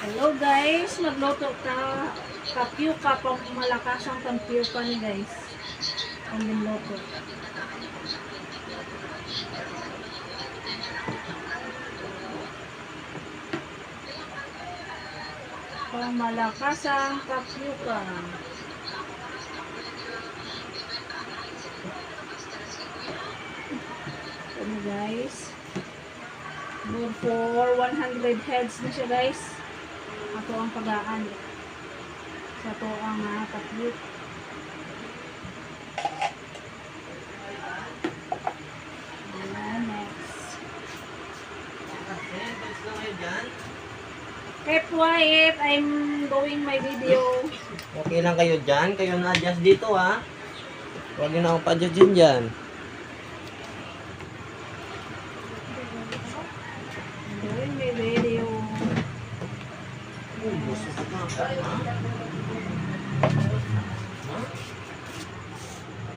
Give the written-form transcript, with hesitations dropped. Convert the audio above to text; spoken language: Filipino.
Hello guys, magluto ta tapioca pang malakas ang tapioca ni guys. Ang binluto. Pang malakas ang tapioca. Ano guys? Good for 100 heads na siya guys. Ato ang pagaan. Sa to ang tapioca. Keep quiet, I'm doing my video. Okay lang kayo dyan? Kayo na-adjust dito ha? Huwag nyo na akong pa-adjust dyan. I'm doing my video. Busog na.